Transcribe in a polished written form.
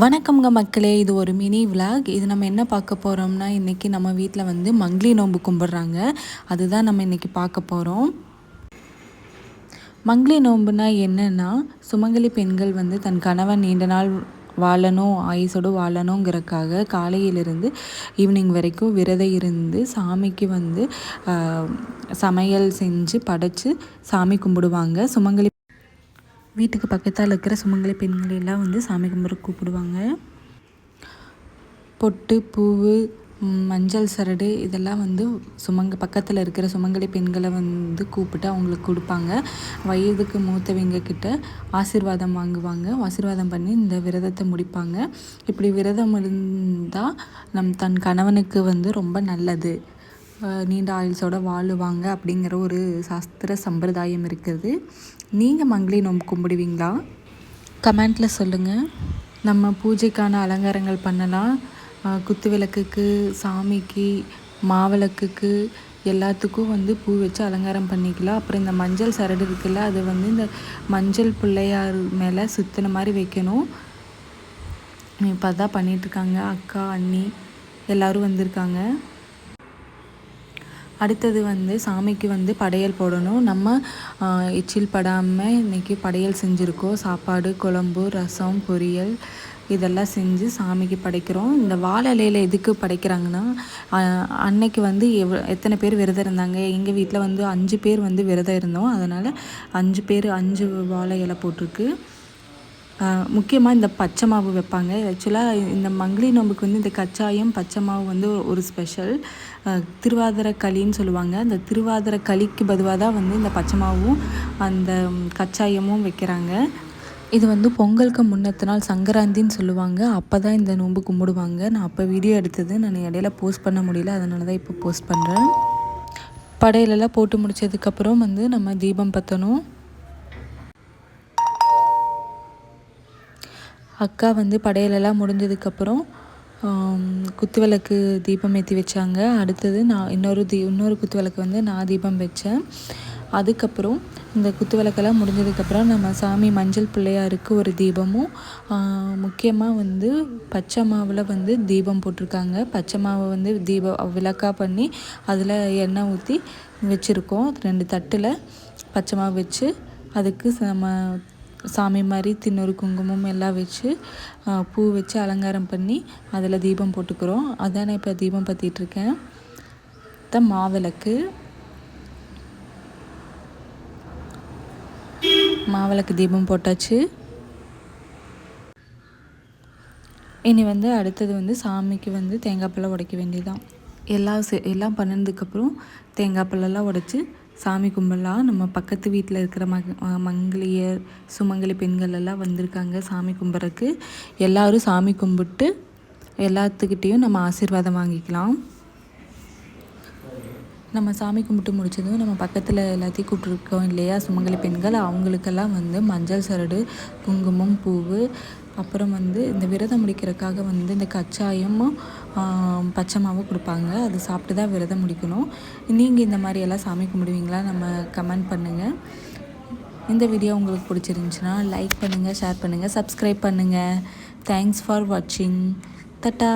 வணக்கம்ங்க மக்களே, இது ஒரு மினி விலாக். இது நம்ம என்ன பார்க்க போகிறோம்னா, இன்றைக்கி நம்ம வீட்டில் வந்து மங்கிலி நோன்பு கும்பிட்றாங்க. அதுதான் நம்ம இன்றைக்கி பார்க்க போகிறோம். மங்கிலி நோன்புனா என்னென்னா, சுமங்கலி பெண்கள் வந்து தன் கணவன் நீண்ட நாள் வாழணும், ஆயுசோடு வாழணுங்கிறக்காக காலையிலிருந்து ஈவினிங் வரைக்கும் விரதம் இருந்து சாமிக்கு வந்து சமையல் செஞ்சு படைச்சி சாமி கும்பிடுவாங்க. சுமங்கலி வீட்டுக்கு பக்கத்தால் இருக்கிற சுமங்கலி பெண்கள் எல்லாம் வந்து சாமி கும்பிட கூப்பிடுவாங்க. பொட்டு, பூவு, மஞ்சள் சரடு இதெல்லாம் வந்து பக்கத்தில் இருக்கிற சுமங்கலி பெண்களை வந்து கூப்பிட்டு அவங்களுக்கு கொடுப்பாங்க. வயதுக்கு மூத்தவங்க கிட்ட ஆசீர்வாதம் வாங்குவாங்க. ஆசீர்வாதம் பண்ணி இந்த விரதத்தை முடிப்பாங்க. இப்படி விரதம் இருந்தால் தன் கணவனுக்கு வந்து ரொம்ப நல்லது, நீண்ட ஆயுள்ஸோடு வாழுவாங்க அப்படிங்கிற ஒரு சாஸ்திர சம்பிரதாயம் இருக்குது. நீங்கள் மங்கிலி நோன்பு கும்பிடுவீங்களா? கமெண்ட்டில் சொல்லுங்கள். நம்ம பூஜைக்கான அலங்காரங்கள் பண்ணலாம். குத்து விளக்குக்கு, சாமிக்கு, மாவிளக்குக்கு எல்லாத்துக்கும் வந்து பூ வச்சு அலங்காரம் பண்ணிக்கலாம். அப்புறம் இந்த மஞ்சள் சரடு இருக்குல்ல, அது வந்து இந்த மஞ்சள் பிள்ளையார் மேலே சுற்றின மாதிரி வைக்கணும். இப்போ அதான் பண்ணிகிட்ருக்காங்க. அக்கா, அண்ணி எல்லோரும் வந்திருக்காங்க. அடுத்தது வந்து சாமிக்கு வந்து படையல் போடணும். நம்ம எச்சில் படாமல் இன்றைக்கி படையல் செஞ்சுருக்கோம். சாப்பாடு, குழம்பு, ரசம், பொரியல் இதெல்லாம் செஞ்சு சாமிக்கு படைக்கிறோம். இந்த வாழை இலையில் எதுக்கு படைக்கிறாங்கன்னா, அன்னைக்கு வந்து எத்தனை பேர் விரதம் இருந்தாங்க. எங்கள் வீட்டில் வந்து 5 பேர் வந்து விரதம் இருந்தோம். அதனால் 5 பேர் 5 வாழை இலை போட்டிருக்கு. முக்கியமாக இந்த பச்சை மாவு வைப்பாங்க. ஆக்சுவலாக இந்த மங்கிலி நோம்புக்கு வந்து இந்த கச்சாயம் பச்சை மாவு வந்து ஒரு ஸ்பெஷல். திருவாதிரை களின்னு சொல்லுவாங்க. அந்த திருவாதிரை களிக்கு பதிலாக தான் வந்து இந்த பச்சை மாவும் அந்த கச்சாயமும் வைக்கிறாங்க. இது வந்து பொங்கலுக்கு முன்னத்த நாள் சங்கராந்தின்னு சொல்லுவாங்க. அப்போ தான் இந்த நோன்பு கும்பிடுவாங்க. நான் அப்போ வீடியோ எடுத்தது நான் இடையில போஸ்ட் பண்ண முடியல, அதனால தான் இப்போ போஸ்ட் பண்ணுறேன். படையிலெல்லாம் போட்டு முடித்ததுக்கப்புறம் வந்து நம்ம தீபம் பற்றணும். அக்கா வந்து படையலெல்லாம் முடிஞ்சதுக்கப்புறம் குத்து விளக்கு தீபம் ஏற்றி வச்சாங்க. அடுத்தது நான் இன்னொரு குத்து விளக்கு வந்து நான் தீபம் வச்சேன். அதுக்கப்புறம் இந்த குத்து விளக்கெல்லாம் முடிஞ்சதுக்கப்புறம் நம்ம சாமி மஞ்சள் பிள்ளையாருக்கு ஒரு தீபமும், முக்கியமாக வந்து பச்சை மாவில் வந்து தீபம் போட்டிருக்காங்க. பச்சை மாவை வந்து விளக்காக பண்ணி அதில் எண்ணெய் ஊற்றி வச்சுருக்கோம். 2 தட்டில் பச்சை மாவு வச்சு அதுக்கு நம்ம சாமி மாதிரி தின்னொரு குங்குமம் எல்லாம் வச்சு பூ வச்சு அலங்காரம் பண்ணி அதில் தீபம் போட்டுக்கிறோம். அதான் நான் இப்போ தீபம் பற்றிட்டுருக்கேன். மாவிளக்கு தீபம் போட்டாச்சு. இனி வந்து அடுத்தது வந்து சாமிக்கு வந்து தேங்காய் பழம் உடைக்க வேண்டியதுதான். எல்லாம் பண்ணதுக்கப்புறம் தேங்காய் பழம்லாம் உடைச்சி சாமி கும்பிடலாம். நம்ம பக்கத்து வீட்டில் இருக்கிற மங்கிலியர் சுமங்கலி பெண்கள் எல்லாம் வந்திருக்காங்க சாமி கும்பிட்றதுக்கு. எல்லோரும் சாமி கும்பிட்டு எல்லாத்துக்கிட்டேயும் நம்ம ஆசீர்வாதம் வாங்கிக்கலாம். நம்ம சாமி கும்பிட்டு முடிச்சதும் நம்ம பக்கத்தில் எல்லாத்தையும் கூப்பிட்ருக்கோம் இல்லையா சுமங்கலி பெண்கள், அவங்களுக்கெல்லாம் வந்து மஞ்சள் சரடு, குங்குமம், பூவு, அப்புறம் வந்து இந்த விரதம் முடிக்கிறதுக்காக வந்து இந்த கச்சாயமும் பச்சை மாவும் கொடுப்பாங்க. அது சாப்பிட்டு தான் விரதம் முடிக்கணும். நீங்கள் இந்த மாதிரி எல்லாம் சாமி கும்பிடுவீங்களா? நம்ம கமெண்ட் பண்ணுங்கள். இந்த வீடியோ உங்களுக்கு பிடிச்சிருந்துச்சுன்னா லைக் பண்ணுங்கள், ஷேர் பண்ணுங்கள், சப்ஸ்கிரைப் பண்ணுங்கள். தேங்க்ஸ் ஃபார் வாட்சிங். தட்டா.